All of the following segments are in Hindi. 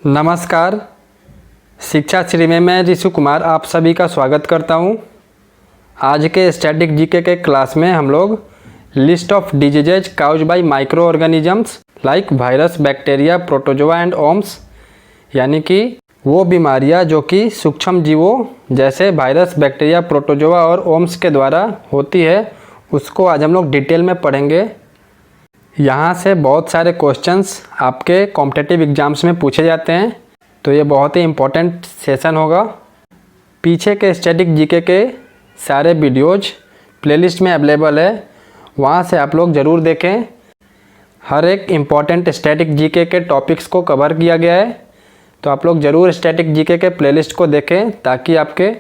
नमस्कार। शिक्षा श्री में मैं ऋषु कुमार आप सभी का स्वागत करता हूं। आज के स्टैटिक जीके के क्लास में हम लोग list of diseases caused by microorganisms like virus, bacteria, protozoa and worms, यानी कि वो बीमारियां जो कि सूक्ष्म जीवों जैसे वायरस, बैक्टीरिया, प्रोटोजोआ और ओम्स के द्वारा होती है, उसको आज हम लोग डिटेल में पढ़ेंगे। यहाँ से बहुत सारे क्वेश्चंस आपके कॉम्पिटिटिव एग्जाम्स में पूछे जाते हैं, तो ये बहुत ही इम्पोर्टेंट सेशन होगा। पीछे के स्टैटिक जीके के सारे वीडियोज प्लेलिस्ट में अवेलेबल है, वहाँ से आप लोग ज़रूर देखें। हर एक इम्पॉर्टेंट स्टैटिक जीके के टॉपिक्स को कवर किया गया है, तो आप लोग ज़रूर स्टैटिक जीके के प्लेलिस्ट को देखें ताकि आपके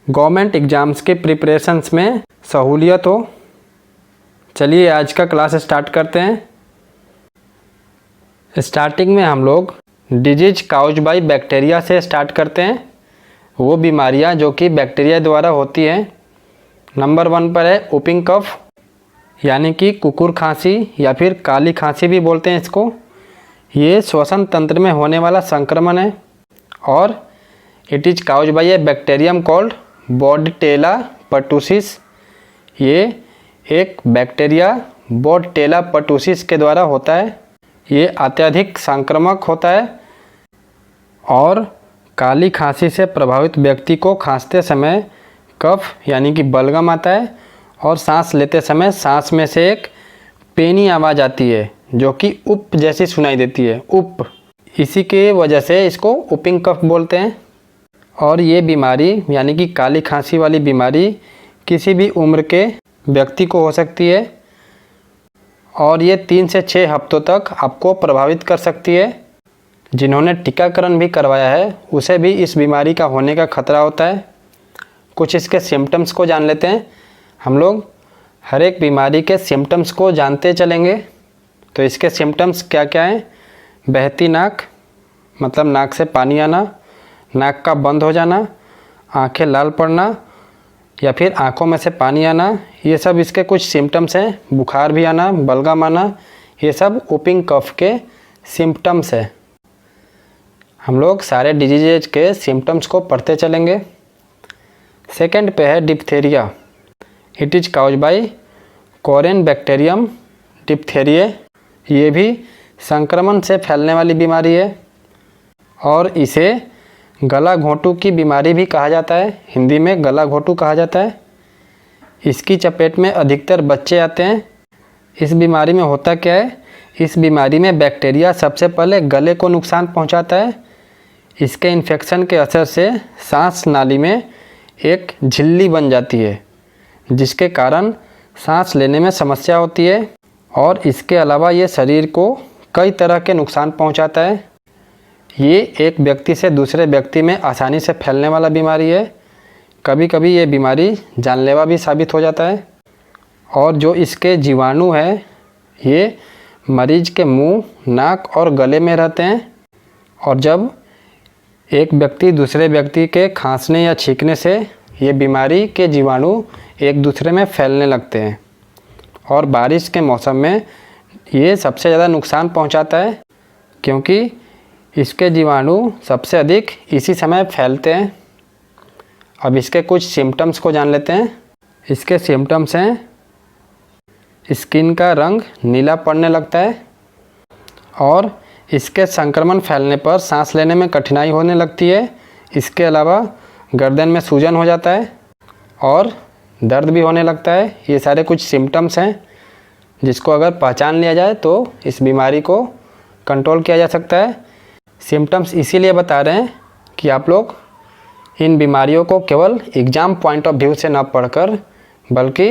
गवर्नमेंट एग्ज़ाम्स के प्रिपरेशंस में सहूलियत हो। चलिए आज का क्लास स्टार्ट करते हैं। स्टार्टिंग में हम लोग डिजीज काउज बाय बैक्टीरिया से स्टार्ट करते हैं, वो बीमारियां जो कि बैक्टीरिया द्वारा होती हैं। नंबर 1 पर है वूपिंग कफ, यानी कि कुकुर खांसी या फिर काली खांसी भी बोलते हैं इसको। ये श्वसन तंत्र में होने वाला संक्रमण है और it is cause by a bacterium called Bordetella pertussis. ये एक बैक्टीरिया बोर्डटेला पर्टुसिस के द्वारा होता है। ये अत्यधिक संक्रामक होता है और काली खांसी से प्रभावित व्यक्ति को खांसते समय कफ यानी कि बलगम आता है और सांस लेते समय सांस में से एक पेनी आवाज़ आती है जो कि उप जैसी सुनाई देती है, उप। इसी के वजह से इसको वूपिंग कफ बोलते हैं। और ये बीमारी यानी कि काली खांसी वाली बीमारी किसी भी उम्र के व्यक्ति को हो सकती है और ये 3 से 6 हफ्तों तक आपको प्रभावित कर सकती है। जिन्होंने टीकाकरण भी करवाया है उसे भी इस बीमारी का होने का खतरा होता है। कुछ इसके सिम्टम्स को जान लेते हैं। हम लोग हर एक बीमारी के सिम्टम्स को जानते चलेंगे। तो इसके सिम्टम्स क्या क्या हैं? बहती नाक, मतलब नाक से पानी आना, नाक का बंद हो जाना, आंखें लाल पड़ना या फिर आंखों में से पानी आना, ये सब इसके कुछ सिम्टम्स हैं। बुखार भी आना, बलगम आना, ये सब वूपिंग कफ के सिम्टम्स है। हम लोग सारे डिजीजेज के सिम्टम्स को पढ़ते चलेंगे। सेकंड पे है diphtheria. It is cause by Corynebacterium diphtheriae. ये भी संक्रमण से फैलने वाली बीमारी है और इसे गला घोंटू की बीमारी भी कहा जाता है। हिंदी में गला घोंटू कहा जाता है। इसकी चपेट में अधिकतर बच्चे आते हैं। इस बीमारी में होता क्या है? इस बीमारी में बैक्टीरिया सबसे पहले गले को नुकसान पहुंचाता है। इसके इन्फेक्शन के असर से सांस नाली में एक झिल्ली बन जाती है जिसके कारण सांस लेने में समस्या होती है और इसके अलावा ये शरीर को कई तरह के नुकसान पहुंचाता है। ये एक व्यक्ति से दूसरे व्यक्ति में आसानी से फैलने वाला बीमारी है। कभी कभी ये बीमारी जानलेवा भी साबित हो जाता है। और जो इसके जीवाणु हैं ये मरीज के मुंह, नाक और गले में रहते हैं और जब एक व्यक्ति दूसरे व्यक्ति के खांसने या छींकने से ये बीमारी के जीवाणु एक दूसरे में फैलने लगते हैं। और बारिश के मौसम में ये सबसे ज़्यादा नुकसान पहुंचाता है क्योंकि इसके जीवाणु सबसे अधिक इसी समय फैलते हैं। अब इसके कुछ सिम्टम्स को जान लेते हैं। इसके सिम्टम्स हैं स्किन का रंग नीला पड़ने लगता है और इसके संक्रमण फैलने पर सांस लेने में कठिनाई होने लगती है। इसके अलावा गर्दन में सूजन हो जाता है और दर्द भी होने लगता है। ये सारे कुछ सिम्टम्स हैं जिसको अगर पहचान लिया जाए तो इस बीमारी को कंट्रोल किया जा सकता है। सिम्टम्स इसीलिए बता रहे हैं कि आप लोग इन बीमारियों को केवल एग्ज़ाम पॉइंट ऑफ व्यू से न पढ़कर बल्कि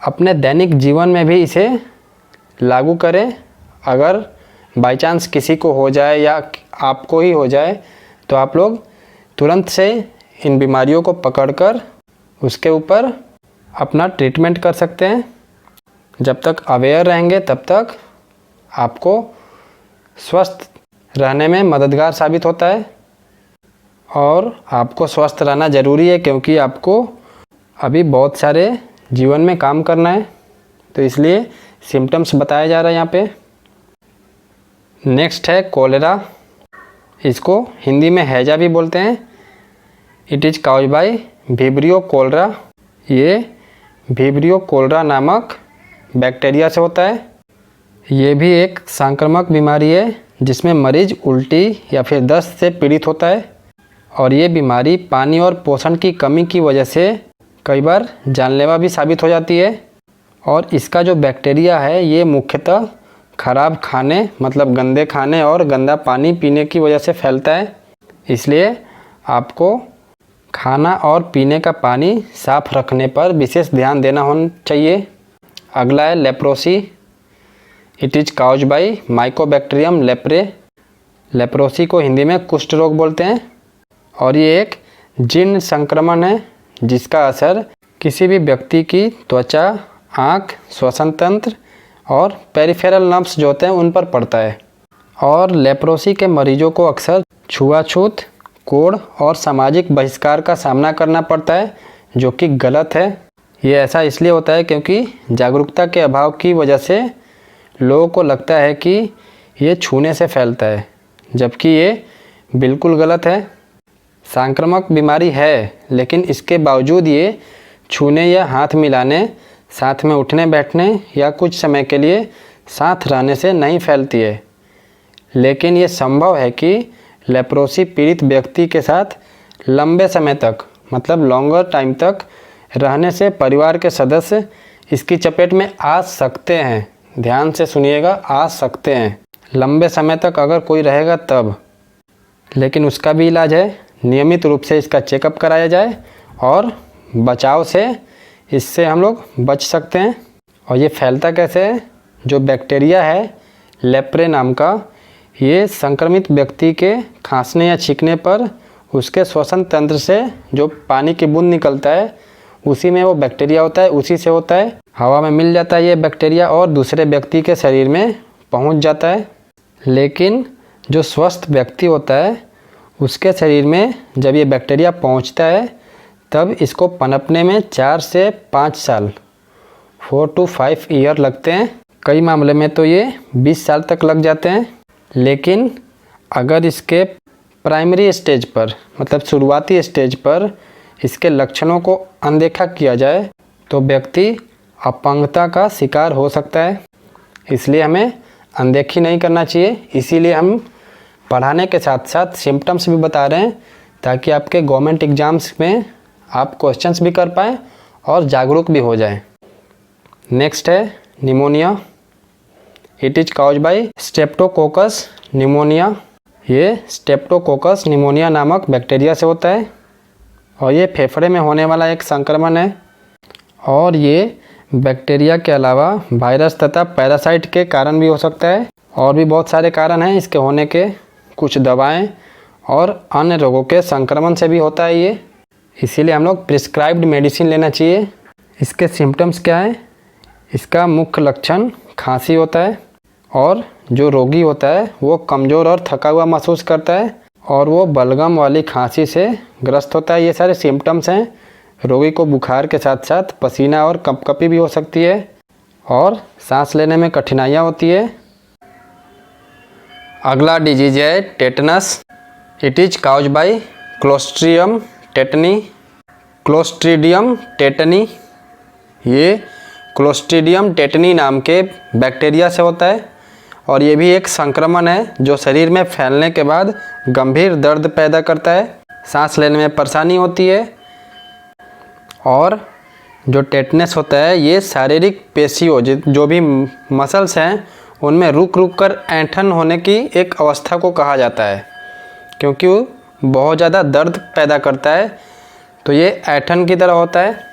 अपने दैनिक जीवन में भी इसे लागू करें। अगर बाय चांस किसी को हो जाए या आपको ही हो जाए तो आप लोग तुरंत से इन बीमारियों को पकड़कर उसके ऊपर अपना ट्रीटमेंट कर सकते हैं। जब तक अवेयर रहेंगे तब तक आपको स्वस्थ रहने में मददगार साबित होता है और आपको स्वस्थ रहना ज़रूरी है क्योंकि आपको अभी बहुत सारे जीवन में काम करना है। तो इसलिए सिम्टम्स बताया जा रहा है यहाँ पे। नेक्स्ट है कोलेरा। इसको हिंदी में हैजा भी बोलते हैं। It is cause by vibrio cholerae. ये विब्रियो कोलेरा नामक बैक्टीरिया से होता है। ये भी एक संक्रामक बीमारी है जिसमें मरीज उल्टी या फिर दस्त से पीड़ित होता है, और ये बीमारी पानी और पोषण की कमी की वजह से कई बार जानलेवा भी साबित हो जाती है। और इसका जो बैक्टीरिया है ये मुख्यतः खराब खाने मतलब गंदे खाने और गंदा पानी पीने की वजह से फैलता है। इसलिए आपको खाना और पीने का पानी साफ रखने पर विशेष ध्यान देना होना चाहिए। अगला है leprosy. It is cause by mycobacterium leprae. Leprosy को हिंदी में कुष्ठ रोग बोलते हैं, और ये एक जीर्ण संक्रमण है जिसका असर किसी भी व्यक्ति की त्वचा, आँख, श्वसन तंत्र और पेरिफेरल नर्व्स जो होते हैं उन पर पड़ता है। और लेप्रोसी के मरीजों को अक्सर छुआछूत, कोढ़ और सामाजिक बहिष्कार का सामना करना पड़ता है, जो कि गलत है। ये ऐसा इसलिए होता है क्योंकि जागरूकता के अभाव की वजह से लोगों को लगता है कि ये छूने से फैलता है, जबकि ये बिल्कुल गलत है। संक्रामक बीमारी है, लेकिन इसके बावजूद ये छूने या हाथ मिलाने, साथ में उठने बैठने या कुछ समय के लिए साथ रहने से नहीं फैलती है। लेकिन ये संभव है कि लेप्रोसी पीड़ित व्यक्ति के साथ लंबे समय तक मतलब लॉन्गर टाइम तक रहने से परिवार के सदस्य इसकी चपेट में आ सकते हैं। ध्यान से सुनिएगा, आ सकते हैं। लंबे समय तक अगर कोई रहेगा तब। लेकिन उसका भी इलाज है, नियमित रूप से इसका चेकअप कराया जाए और बचाव से इससे हम लोग बच सकते हैं। और ये फैलता कैसे है? जो बैक्टीरिया है लेप्रे नाम का, ये संक्रमित व्यक्ति के खांसने या छींकने पर उसके श्वसन तंत्र से जो पानी की बूंद निकलता है उसी में वो बैक्टीरिया होता है, उसी से होता है। हवा में मिल जाता है ये बैक्टीरिया और दूसरे व्यक्ति के शरीर में पहुंच जाता है। लेकिन जो स्वस्थ व्यक्ति होता है उसके शरीर में जब ये बैक्टीरिया पहुंचता है तब इसको पनपने में 4 से 5 साल 4 to 5 ईयर लगते हैं। कई मामले में तो ये 20 साल तक लग जाते हैं। लेकिन अगर इसके प्राइमरी स्टेज पर मतलब शुरुआती स्टेज पर इसके लक्षणों को अनदेखा किया जाए तो व्यक्ति अपंगता का शिकार हो सकता है। इसलिए हमें अनदेखी नहीं करना चाहिए। इसीलिए हम पढ़ाने के साथ साथ सिम्टम्स भी बता रहे हैं ताकि आपके गवर्नमेंट एग्ज़ाम्स में आप क्वेश्चंस भी कर पाएँ और जागरूक भी हो जाएं। नेक्स्ट है pneumonia. It is cause by streptococcus pneumoniae. ये स्ट्रेप्टोकोकस निमोनिया नामक बैक्टीरिया से होता है और ये फेफड़े में होने वाला एक संक्रमण है। और ये बैक्टीरिया के अलावा वायरस तथा पैरासाइट के कारण भी हो सकता है। और भी बहुत सारे कारण हैं इसके होने के। कुछ दवाएं और अन्य रोगों के संक्रमण से भी होता है ये। इसीलिए हम लोग प्रिस्क्राइब्ड मेडिसिन लेना चाहिए। इसके सिम्टम्स क्या है? इसका मुख्य लक्षण खांसी होता है और जो रोगी होता है वो कमज़ोर और थका हुआ महसूस करता है और वो बलगम वाली खांसी से ग्रस्त होता है। ये सारे सिम्टम्स हैं। रोगी को बुखार के साथ साथ पसीना और कंपकपी भी हो सकती है और सांस लेने में कठिनाइयाँ होती है। अगला डिजीज है tetanus. It is cause by clostridium tetani. Clostridium tetani, ये क्लोस्ट्रिडियम टेटनी नाम के बैक्टीरिया से होता है और ये भी एक संक्रमण है जो शरीर में फैलने के बाद गंभीर दर्द पैदा करता है, सांस लेने में परेशानी होती है। और जो टेटनस होता है ये शारीरिक पेशियों जो भी मसल्स हैं उनमें रुक रुक कर ऐंठन होने की एक अवस्था को कहा जाता है, क्योंकि वो बहुत ज़्यादा दर्द पैदा करता है तो ये ऐंठन की तरह होता है।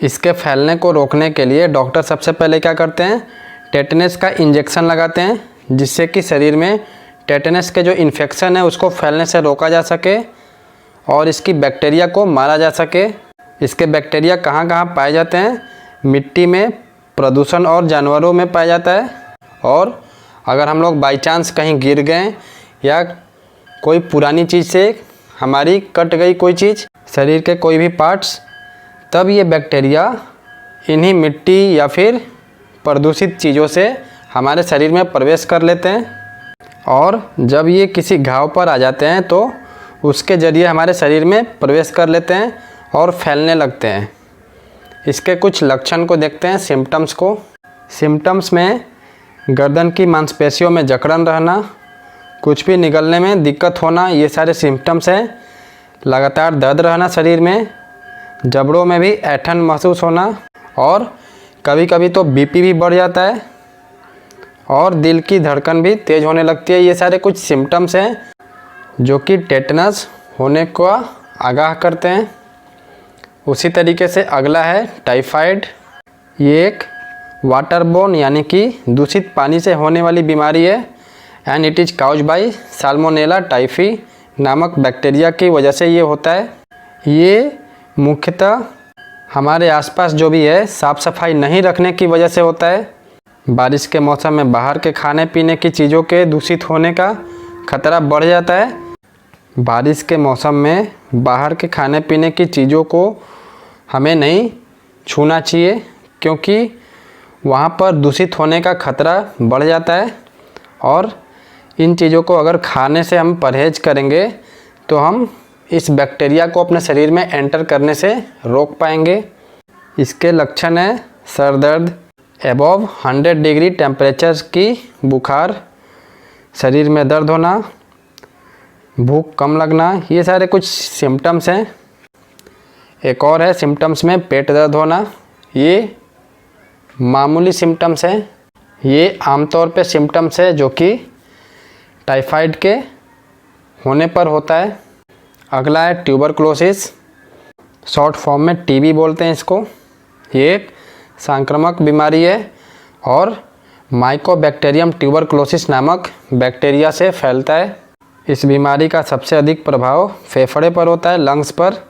इसके फैलने को रोकने के लिए डॉक्टर सबसे पहले क्या करते हैं? टेटनस का इंजेक्शन लगाते हैं जिससे कि शरीर में टेटनस के जो इन्फेक्शन है उसको फैलने से रोका जा सके और इसकी बैक्टीरिया को मारा जा सके। इसके बैक्टीरिया कहाँ कहाँ पाए जाते हैं? मिट्टी में, प्रदूषण और जानवरों में पाया जाता है। और अगर हम लोग बाई चांस कहीं गिर गए या कोई पुरानी चीज़ से हमारी कट गई कोई चीज़, शरीर के कोई भी पार्ट्स, तब ये बैक्टीरिया इन्हीं मिट्टी या फिर प्रदूषित चीज़ों से हमारे शरीर में प्रवेश कर लेते हैं और जब ये किसी घाव पर आ जाते हैं तो उसके ज़रिए हमारे शरीर में प्रवेश कर लेते हैं और फैलने लगते हैं। इसके कुछ लक्षण को देखते हैं, सिम्टम्स को। सिम्टम्स में गर्दन की मांसपेशियों में जकड़न रहना, कुछ भी निगलने में दिक्कत होना, ये सारे सिम्टम्स हैं। लगातार दर्द रहना शरीर में, जबड़ों में भी ऐंठन महसूस होना और कभी कभी तो बीपी भी बढ़ जाता है और दिल की धड़कन भी तेज़ होने लगती है। ये सारे कुछ सिम्टम्स हैं जो कि टेटनस होने का आगाह करते हैं। उसी तरीके से अगला है टाइफाइड। ये एक वाटरबोर्न यानी कि दूषित पानी से होने वाली बीमारी है and it is caused bye salmonella typhi नामक बैक्टीरिया की वजह से ये होता है। ये मुख्यतः हमारे आसपास जो भी है साफ़ सफाई नहीं रखने की वजह से होता है। बारिश के मौसम में बाहर के खाने पीने की चीज़ों के दूषित होने का खतरा बढ़ जाता है। बारिश के मौसम में बाहर के खाने पीने की चीज़ों को हमें नहीं छूना चाहिए क्योंकि वहाँ पर दूषित होने का खतरा बढ़ जाता है और इन चीज़ों को अगर खाने से हम परहेज करेंगे तो हम इस बैक्टीरिया को अपने शरीर में एंटर करने से रोक पाएंगे। इसके लक्षण हैं सर दर्द, एबव 100 डिग्री टेम्परेचर की बुखार, शरीर में दर्द होना, भूख कम लगना, ये सारे कुछ सिम्टम्स हैं। एक और है सिम्टम्स में पेट दर्द होना, ये मामूली सिम्टम्स हैं। ये आमतौर पे सिम्टम्स है जो कि टाइफाइड के होने पर होता है। अगला है ट्यूबरक्लोसिस, शॉर्ट फॉर्म में टीबी बोलते हैं इसको। ये एक संक्रामक बीमारी है और माइकोबैक्टीरियम ट्यूबरक्लोसिस नामक बैक्टीरिया से फैलता है। इस बीमारी का सबसे अधिक प्रभाव फेफड़े पर होता है, लंग्स पर,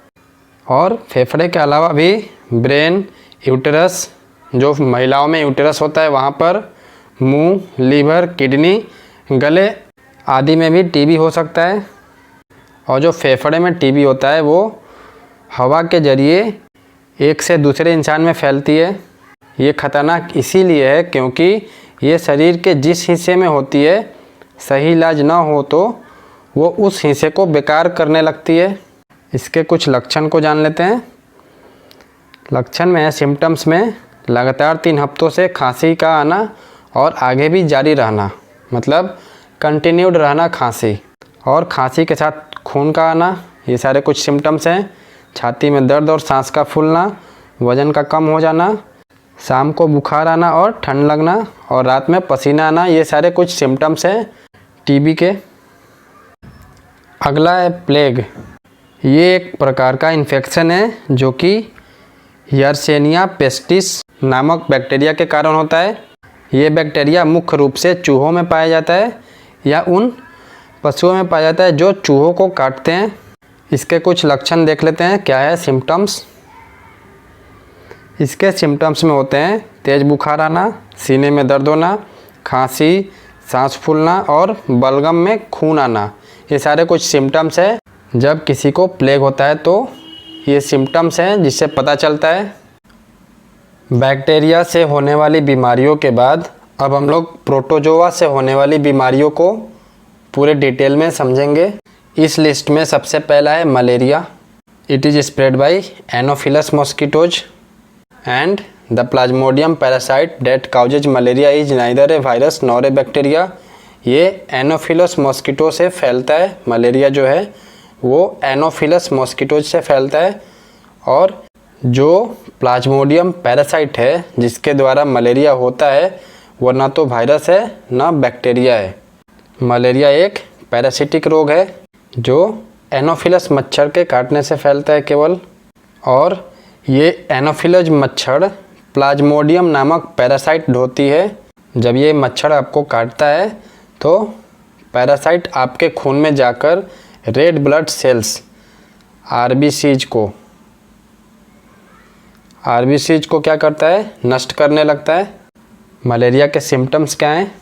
और फेफड़े के अलावा भी ब्रेन, यूटेरस, जो महिलाओं में यूटेरस होता है वहाँ पर, मुंह, लीवर, किडनी, गले आदि में भी टीबी हो सकता है। और जो फेफड़े में टीबी होता है वो हवा के ज़रिए एक से दूसरे इंसान में फैलती है। ये खतरनाक इसीलिए है क्योंकि ये शरीर के जिस हिस्से में होती है सही इलाज ना हो तो वो उस हिस्से को बेकार करने लगती है। इसके कुछ लक्षण को जान लेते हैं। लक्षण में है, सिम्टम्स में लगातार 3 हफ्तों से खांसी का आना और आगे भी जारी रहना, मतलब कंटिन्यूड रहना खांसी, और खांसी के साथ खून का आना, ये सारे कुछ सिम्टम्स हैं। छाती में दर्द और सांस का फूलना, वज़न का कम हो जाना, शाम को बुखार आना और ठंड लगना और रात में पसीना आना, ये सारे कुछ सिम्टम्स हैं टीबी के। अगला है प्लेग। ये एक प्रकार का इन्फेक्शन है जो कि यर्सेनिया पेस्टिस नामक बैक्टीरिया के कारण होता है। ये बैक्टीरिया मुख्य रूप से चूहों में पाया जाता है या उन पशुओं में पाया जाता है जो चूहों को काटते हैं। इसके कुछ लक्षण देख लेते हैं, क्या है सिम्टम्स। इसके सिम्टम्स में होते हैं तेज़ बुखार आना, सीने में दर्द होना, खांसी, सांस फूलना और बलगम में खून आना, ये सारे कुछ सिम्टम्स हैं। जब किसी को प्लेग होता है तो ये सिम्टम्स हैं जिससे पता चलता है। बैक्टीरिया से होने वाली बीमारियों के बाद अब हम लोग प्रोटोजोआ से होने वाली बीमारियों को पूरे डिटेल में समझेंगे। इस लिस्ट में सबसे पहला है malaria. It is spread by Anopheles mosquitoes and the Plasmodium parasite that causes malaria is neither A virus nor a bacteria. ये एनोफिलस मॉस्किटो से फैलता है। मलेरिया जो है वो एनोफिलस मॉस्किटोज से फैलता है और जो प्लाज्मोडियम पैरासाइट है जिसके द्वारा मलेरिया होता है वो ना तो वायरस है ना बैक्टीरिया है। मलेरिया एक पैरासिटिक रोग है जो एनोफिलस मच्छर के काटने से फैलता है केवल, और ये एनोफिलस मच्छर प्लाज्मोडियम नामक पैरासाइट ढोती है। जब ये मच्छर आपको काटता है तो पैरासाइट आपके खून में जाकर रेड ब्लड सेल्स आरबीसीज को क्या करता है, नष्ट करने लगता है। मलेरिया के सिम्टम्स क्या हैं?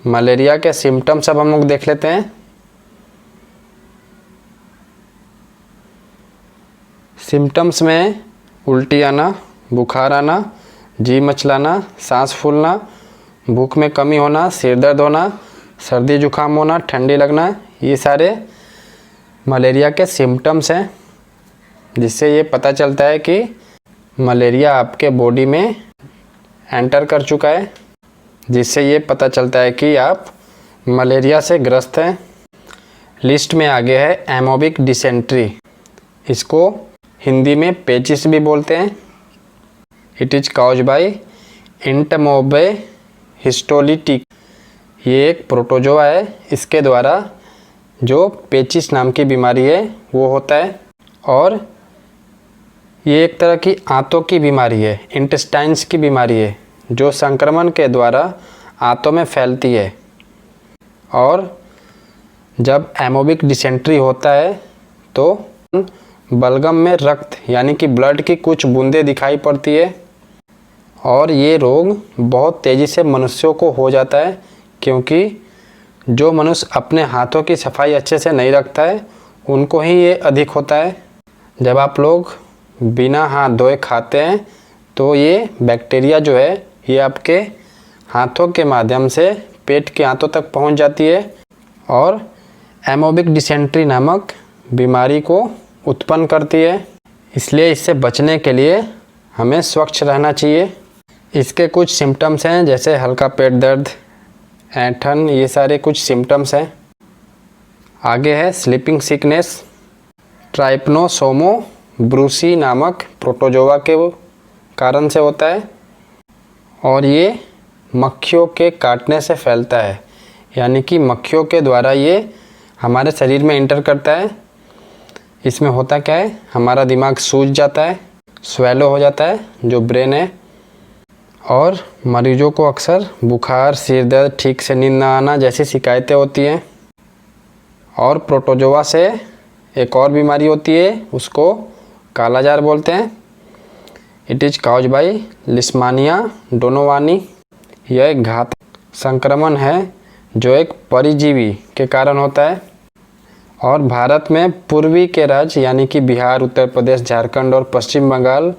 मलेरिया के सिम्टम्स अब हम लोग देख लेते हैं। सिम्टम्स में उल्टी आना, बुखार आना, जी मचलाना, सांस फूलना, भूख में कमी होना, सिर दर्द होना, सर्दी जुकाम होना, ठंडी लगना, ये सारे मलेरिया के सिम्टम्स हैं, जिससे ये पता चलता है कि मलेरिया आपके बॉडी में एंटर कर चुका है, जिससे ये पता चलता है कि आप मलेरिया से ग्रस्त हैं। लिस्ट में आगे है एमोबिक डिसेंट्री, इसको हिंदी में पेचिस भी बोलते हैं। इट इज काउज बाय इंटमोबे हिस्टोलिटिक, ये एक प्रोटोजोआ है, इसके द्वारा जो पेचिस नाम की बीमारी है वो होता है। और ये एक तरह की आंतों की बीमारी है, इंटेस्टाइन्स की बीमारी है, जो संक्रमण के द्वारा आंतों में फैलती है। और जब एमोबिक डिसेंट्री होता है तो बलगम में रक्त यानी कि ब्लड की कुछ बूंदें दिखाई पड़ती है। और ये रोग बहुत तेज़ी से मनुष्यों को हो जाता है, क्योंकि जो मनुष्य अपने हाथों की सफाई अच्छे से नहीं रखता है उनको ही ये अधिक होता है। जब आप लोग बिना हाथ धोए खाते हैं तो ये बैक्टीरिया जो है ये आपके हाथों के माध्यम से पेट के हाथों तक पहुंच जाती है और एमोबिक डिसेंट्री नामक बीमारी को उत्पन्न करती है। इसलिए इससे बचने के लिए हमें स्वच्छ रहना चाहिए। इसके कुछ सिम्टम्स हैं, जैसे हल्का पेट दर्द, ऐंठन, ये सारे कुछ सिम्टम्स हैं। आगे है स्लीपिंग सिकनेस, ट्राइपनोसोमो ब्रूसी नामक प्रोटोजोआ के कारण से होता है और ये मक्खियों के काटने से फैलता है, यानी कि मक्खियों के द्वारा ये हमारे शरीर में इंटर करता है। इसमें होता क्या है, हमारा दिमाग सूज जाता है, स्वेलो हो जाता है जो ब्रेन है, और मरीजों को अक्सर बुखार, सिर दर्द, ठीक से नींद ना आना जैसी शिकायतें होती हैं। और प्रोटोजोआ से एक और बीमारी होती है, उसको कालाजार बोलते हैं। It is cause by leishmania donovani, यह एक घातक संक्रमण है जो एक परिजीवी के कारण होता है। और भारत में पूर्वी के राज्य यानी कि बिहार, उत्तर प्रदेश, झारखंड और पश्चिम बंगाल,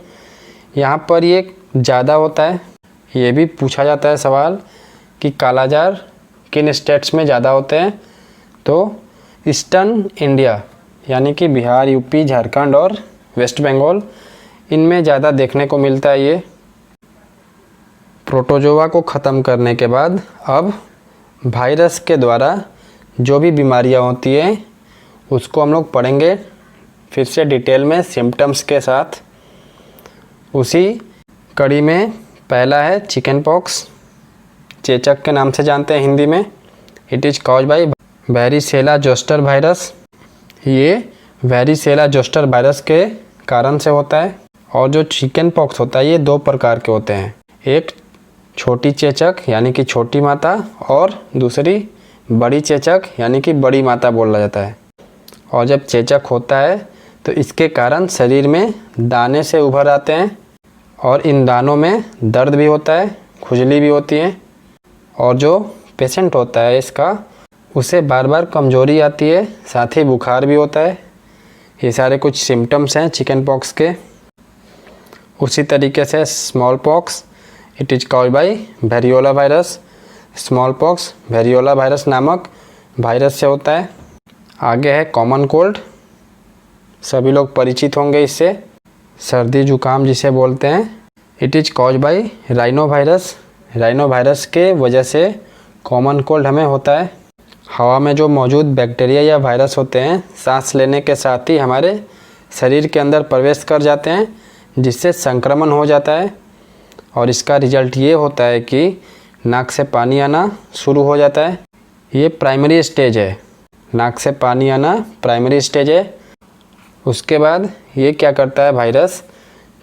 यहाँ पर ये ज़्यादा होता है। ये भी पूछा जाता है सवाल कि कालाजार किन स्टेट्स में ज़्यादा होते हैं, तो ईस्टर्न इंडिया यानी कि बिहार, यूपी, झारखंड और वेस्ट बंगाल, इनमें ज़्यादा देखने को मिलता है। ये प्रोटोजोआ को ख़त्म करने के बाद अब वायरस के द्वारा जो भी बीमारियां होती हैं उसको हम लोग पढ़ेंगे फिर से डिटेल में सिम्टम्स के साथ। उसी कड़ी में पहला है चिकन पॉक्स, चेचक के नाम से जानते हैं हिंदी में। It is cause bye varicella zoster virus, ये वेरिसेला जोस्टर वायरस के कारण से होता है। और जो चिकन पॉक्स होता है ये दो प्रकार के होते हैं, एक छोटी चेचक यानी कि छोटी माता और दूसरी बड़ी चेचक यानी कि बड़ी माता बोला जाता है। और जब चेचक होता है तो इसके कारण शरीर में दाने से उभर आते हैं और इन दानों में दर्द भी होता है, खुजली भी होती है, और जो पेशेंट होता है इसका उसे बार बार कमजोरी आती है, साथ ही बुखार भी होता है। ये सारे कुछ सिम्टम्स हैं चिकन पॉक्स के। उसी तरीके से small pox, it is called by variola virus. Small pox variola virus नामक वायरस से होता है। आगे है कॉमन कोल्ड, सभी लोग परिचित होंगे इससे, सर्दी जुकाम जिसे बोलते हैं। It is cause bye rhino virus. Rhino virus के वजह से कॉमन कोल्ड हमें होता है। हवा में जो मौजूद बैक्टीरिया या वायरस होते हैं सांस लेने के साथ ही हमारे शरीर के अंदर प्रवेश कर जाते हैं, जिससे संक्रमण हो जाता है। और इसका रिजल्ट ये होता है कि नाक से पानी आना शुरू हो जाता है। ये प्राइमरी स्टेज है, नाक से पानी आना प्राइमरी स्टेज है। उसके बाद ये क्या करता है वायरस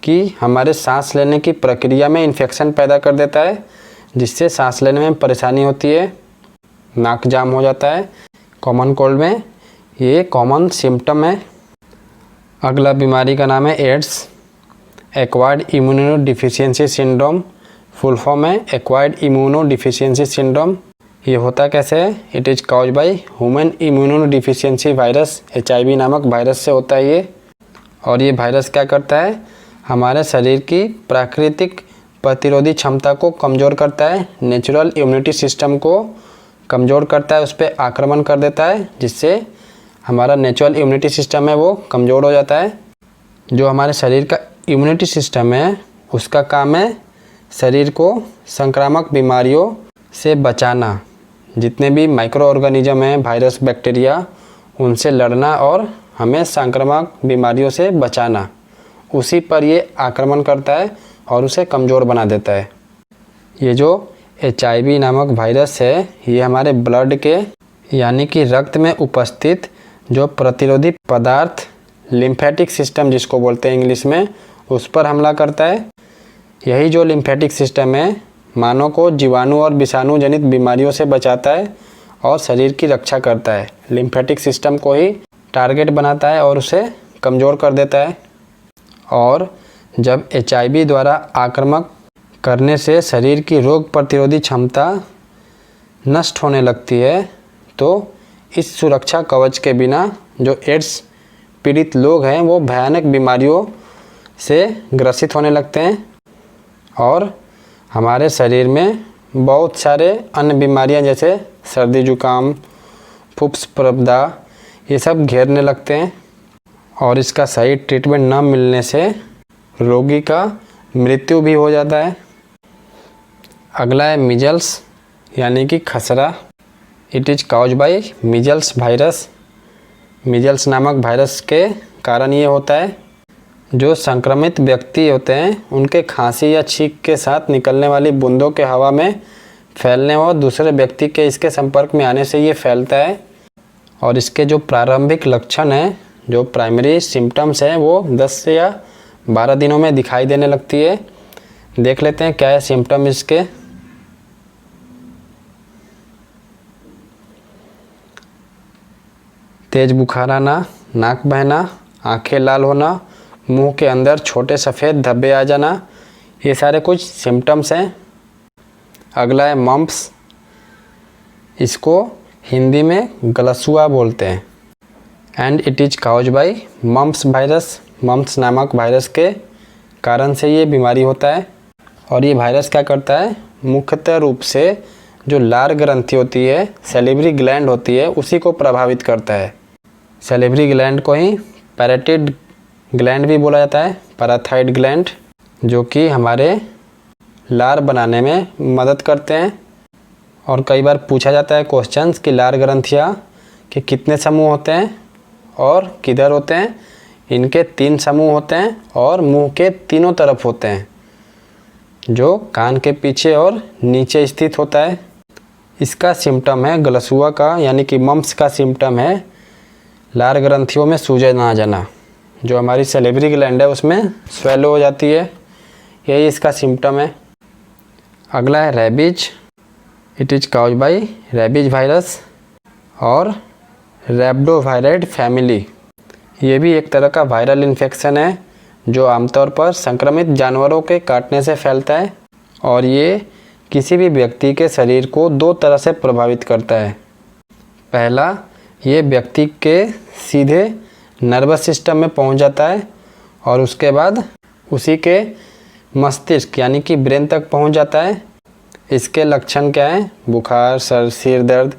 कि हमारे सांस लेने की प्रक्रिया में इन्फेक्शन पैदा कर देता है, जिससे सांस लेने में परेशानी होती है, नाक जाम हो जाता है। कॉमन कोल्ड में ये कॉमन सिम्टम है। अगला बीमारी का नाम है AIDS, acquired immunodeficiency syndrome, full form है एक्वायर्ड इम्यूनो डिफिशियंसी सिंड्रोम। ये होता कैसे है, it is cause by human immunodeficiency virus, HIV नामक वायरस से होता है ये। और ये वायरस क्या करता है, हमारे शरीर की प्राकृतिक प्रतिरोधी क्षमता को कमज़ोर करता है, नेचुरल इम्यूनिटी सिस्टम को कमज़ोर करता है, उस पर आक्रमण कर देता है, जिससे हमारा नेचुरल इम्यूनिटी सिस्टम है वो कमज़ोर हो जाता है। जो हमारे शरीर का इम्यूनिटी सिस्टम है उसका काम है शरीर को संक्रामक बीमारियों से बचाना। जितने भी माइक्रो ऑर्गेनिज्म हैं, वायरस, बैक्टीरिया, उनसे लड़ना और हमें संक्रामक बीमारियों से बचाना। उसी पर ये आक्रमण करता है और उसे कमज़ोर बना देता है। ये जो HIV नामक वायरस है ये हमारे ब्लड के यानी कि रक्त में उपस्थित जो प्रतिरोधी पदार्थ, लिम्फेटिक सिस्टम जिसको बोलते हैं इंग्लिश में, उस पर हमला करता है। यही जो लिम्फेटिक सिस्टम है मानव को जीवाणु और विषाणु जनित बीमारियों से बचाता है और शरीर की रक्षा करता है। लिम्फेटिक सिस्टम को ही टारगेट बनाता है और उसे कमज़ोर कर देता है। और जब HIV द्वारा आक्रामक करने से शरीर की रोग प्रतिरोधी क्षमता नष्ट होने लगती है तो इस सुरक्षा कवच के बिना जो एड्स पीड़ित लोग हैं वो भयानक बीमारियों से ग्रसित होने लगते हैं और हमारे शरीर में बहुत सारे अन्य बीमारियां जैसे सर्दी, जुकाम, फुफ्स, प्रदाह ये सब घेरने लगते हैं और इसका सही ट्रीटमेंट न मिलने से रोगी का मृत्यु भी हो जाता है। अगला है मीजल्स यानी कि खसरा। It is cause by measles virus. Measles नामक वायरस के कारण ये होता है जो संक्रमित व्यक्ति होते हैं उनके खांसी या छींक के साथ निकलने वाली बूंदों के हवा में फैलने और दूसरे व्यक्ति के इसके संपर्क में आने से ये फैलता है। और इसके जो प्रारंभिक लक्षण हैं, जो प्राइमरी सिम्टम्स हैं, वो 10 से या 12 दिनों में दिखाई देने लगती है। देख लेते हैं क्या है सिम्टम इसके। तेज बुखार आना, नाक बहना, आंखें लाल होना, मुंह के अंदर छोटे सफ़ेद धब्बे आ जाना, ये सारे कुछ सिम्टम्स हैं। अगला है मम्प्स। इसको हिंदी में गलसुआ बोलते हैं। And it is cause by mumps virus. Mumps नामक वायरस के कारण से ये बीमारी होता है। और ये वायरस क्या करता है, मुख्यतः रूप से जो लार ग्रंथि होती है, सैलिवरी ग्लैंड होती है, उसी को प्रभावित करता है। सैलिवरी ग्लैंड को ही पैराटाइड ग्लैंड भी बोला जाता है, पैराथाइड ग्लैंड, जो कि हमारे लार बनाने में मदद करते हैं। और कई बार पूछा जाता है क्वेश्चंस कि लार ग्रंथियाँ के कितने समूह होते हैं और किधर होते हैं। इनके 3 समूह होते हैं और मुंह के तीनों तरफ होते हैं, जो कान के पीछे और नीचे स्थित होता है। इसका सिम्टम है गलसुआ का यानी कि मम्प्स का सिम्टम है लार ग्रंथियों में सूजन आ जाना। जो हमारी सैलिवरी ग्लैंड है उसमें स्वेलो हो जाती है, यही इसका सिम्टम है। अगला है rabies. It is cause by rabies virus और रैप्डोवायराइड फैमिली। ये भी एक तरह का वायरल इन्फेक्शन है जो आमतौर पर संक्रमित जानवरों के काटने से फैलता है और ये किसी भी व्यक्ति के शरीर को 2 तरह से प्रभावित करता है। पहला, ये व्यक्ति के सीधे नर्वस सिस्टम में पहुंच जाता है और उसके बाद उसी के मस्तिष्क यानी कि ब्रेन तक पहुंच जाता है। इसके लक्षण क्या हैं, बुखार, सिर दर्द,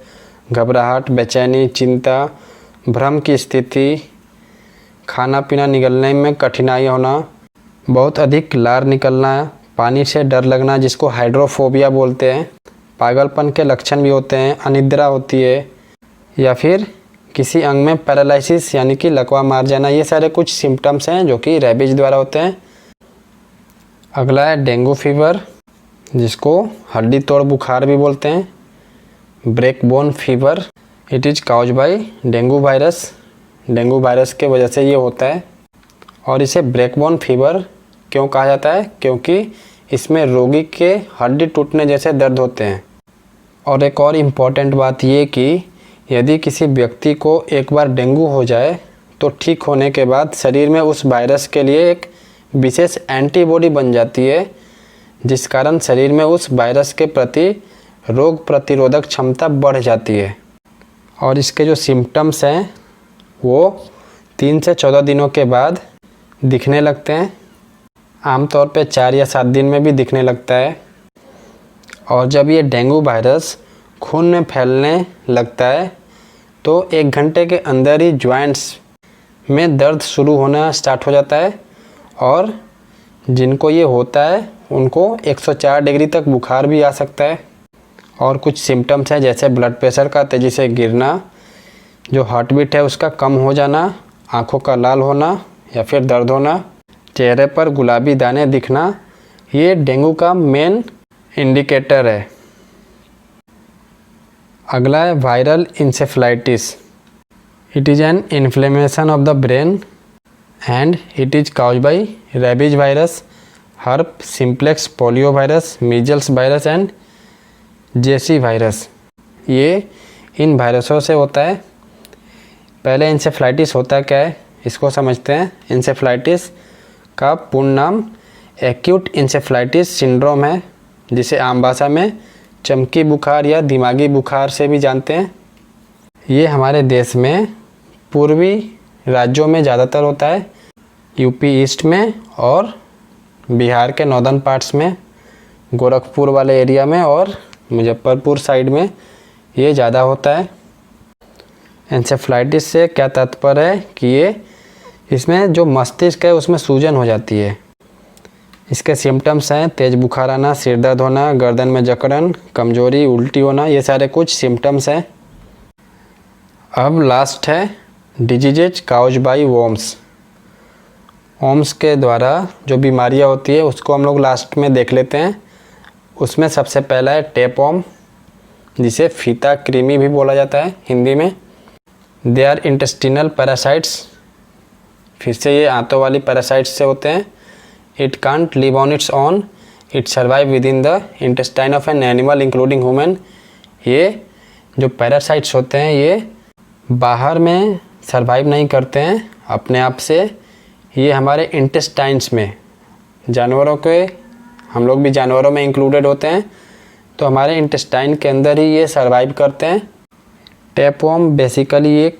घबराहट, बेचैनी, चिंता, भ्रम की स्थिति, खाना पीना निगलने में कठिनाई होना, बहुत अधिक लार निकलना, पानी से डर लगना जिसको हाइड्रोफोबिया बोलते हैं, पागलपन के लक्षण भी होते हैं, अनिद्रा होती है या फिर किसी अंग में पैरालिसिस यानी कि लकवा मार जाना। ये सारे कुछ सिम्टम्स हैं जो कि रेबीज द्वारा होते हैं। अगला है डेंगू फीवर, जिसको हड्डी तोड़ बुखार भी बोलते हैं, break bone fever. It is cause by dengue virus. Dengue virus के वजह से ये होता है। और इसे ब्रेक बोन फीवर क्यों कहा जाता है, क्योंकि इसमें रोगी के हड्डी टूटने जैसे दर्द होते हैं। और एक और इम्पॉर्टेंट बात ये कि यदि किसी व्यक्ति को एक बार डेंगू हो जाए तो ठीक होने के बाद शरीर में उस वायरस के लिए एक विशेष एंटीबॉडी बन जाती है, जिस कारण शरीर में उस वायरस के प्रति रोग प्रतिरोधक क्षमता बढ़ जाती है। और इसके जो सिम्टम्स हैं वो 3 से 14 दिनों के बाद दिखने लगते हैं। आमतौर पे 4 या 7 दिन में भी दिखने लगता है। और जब ये डेंगू वायरस खून में फैलने लगता है तो 1 घंटे के अंदर ही जॉइंट्स में दर्द शुरू होना स्टार्ट हो जाता है और जिनको ये होता है उनको 104 डिग्री तक बुखार भी आ सकता है। और कुछ सिम्टम्स हैं जैसे ब्लड प्रेशर का तेज़ी से गिरना, जो हार्ट बीट है उसका कम हो जाना, आँखों का लाल होना या फिर दर्द होना, चेहरे पर गुलाबी दाने दिखना, ये डेंगू का मेन इंडिकेटर है। अगला है viral encephalitis. It is an inflammation of the brain and it is caused by rabies virus, herpes simplex, polio virus, measles virus and JE virus. ये इन वायरसों से होता है। पहले इंसेफ्लाइटिस होता क्या है इसको समझते हैं। इंसेफ्लाइटिस का पूर्ण नाम एक्यूट इंसेफ्लाइटिस सिंड्रोम है, जिसे आम भाषा में चमकी बुखार या दिमागी बुखार से भी जानते हैं। ये हमारे देश में पूर्वी राज्यों में ज़्यादातर होता है, यूपी ईस्ट में और बिहार के नॉर्दर्न पार्ट्स में, गोरखपुर वाले एरिया में और मुजफ्फरपुर साइड में ये ज़्यादा होता है। एंसेफ्लाइटिस से क्या तात्पर्य है कि ये इसमें जो मस्तिष्क है उसमें सूजन हो जाती है। इसके सिम्टम्स हैं तेज़ बुखार आना, सिर दर्द होना, गर्दन में जकड़न, कमजोरी, उल्टी होना, ये सारे कुछ सिम्टम्स हैं। अब लास्ट है diseases caused bye worms. Worms के द्वारा जो बीमारियां होती है उसको हम लोग लास्ट में देख लेते हैं। उसमें सबसे पहला है टेपवर्म, जिसे फीता कृमि भी बोला जाता है हिंदी में। दे आर इंटेस्टिनल पैरासाइट्स, फिर से ये आंतों वाली पैरासाइट्स से होते हैं। It can't live on its own, it survive with in the intestine of an animal including human. ये जो पैरासाइट्स होते हैं ये बाहर में सर्वाइव नहीं करते हैं अपने आप से, ये हमारे इंटेस्टाइन्स में, जानवरों के, हम लोग भी जानवरों में इंक्लूडेड होते हैं, तो हमारे इंटेस्टाइन के अंदर ही ये सर्वाइव करते हैं। टेपवर्म बेसिकली एक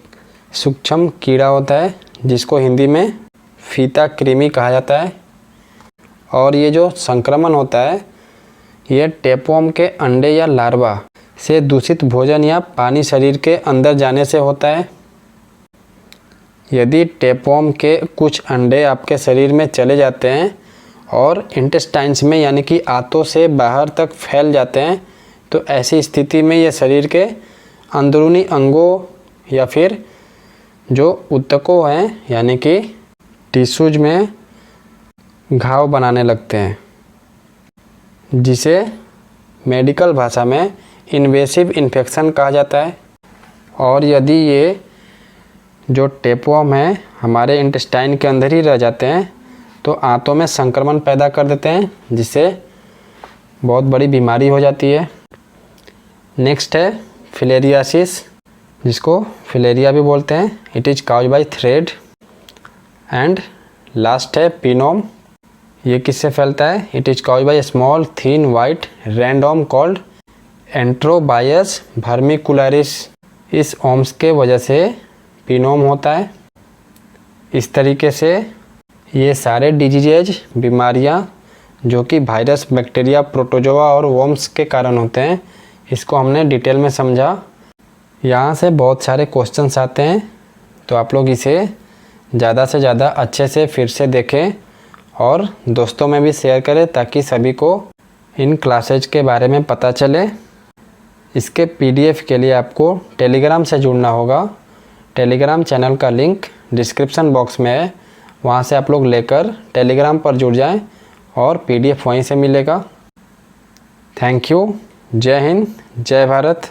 सूक्ष्म कीड़ा होता है जिसको हिंदी में फीता कृमि कहा जाता है। और ये जो संक्रमण होता है ये टेपवर्म के अंडे या लार्वा से दूषित भोजन या पानी शरीर के अंदर जाने से होता है। यदि टेपवर्म के कुछ अंडे आपके शरीर में चले जाते हैं और इंटेस्टाइन्स में यानी कि आंतों से बाहर तक फैल जाते हैं, तो ऐसी स्थिति में ये शरीर के अंदरूनी अंगों या फिर जो ऊतकों हैं यानी कि टिश्यूज में घाव बनाने लगते हैं, जिसे मेडिकल भाषा में इन्वेसिव इन्फेक्शन कहा जाता है। और यदि ये जो टेपवर्म है हमारे इंटेस्टाइन के अंदर ही रह जाते हैं तो आंतों में संक्रमण पैदा कर देते हैं, जिससे बहुत बड़ी बीमारी हो जाती है। नेक्स्ट है फिलेरियासिस, जिसको फिलेरिया भी बोलते हैं। It is caused by thread. And last है पिनोम, ये किससे फैलता है? It is caused by small thin white roundworm called Enterobius vermicularis. इस ओम्स के वजह से पिनोम होता है। इस तरीके से ये सारे डिजीजेज, बीमारियां जो कि वायरस, बैक्टीरिया, प्रोटोजोआ और वर्म्स के कारण होते हैं, इसको हमने डिटेल में समझा। यहाँ से बहुत सारे क्वेश्चंस आते हैं, तो आप लोग इसे ज़्यादा से ज़्यादा अच्छे से फिर से देखें और दोस्तों में भी शेयर करें ताकि सभी को इन क्लासेज के बारे में पता चले। इसके PDF के लिए आपको टेलीग्राम से जुड़ना होगा। टेलीग्राम चैनल का लिंक डिस्क्रिप्शन बॉक्स में है, वहाँ से आप लोग लेकर टेलीग्राम पर जुड़ जाएं और PDF वहीं से मिलेगा। Thank you. जय हिंद, जय भारत।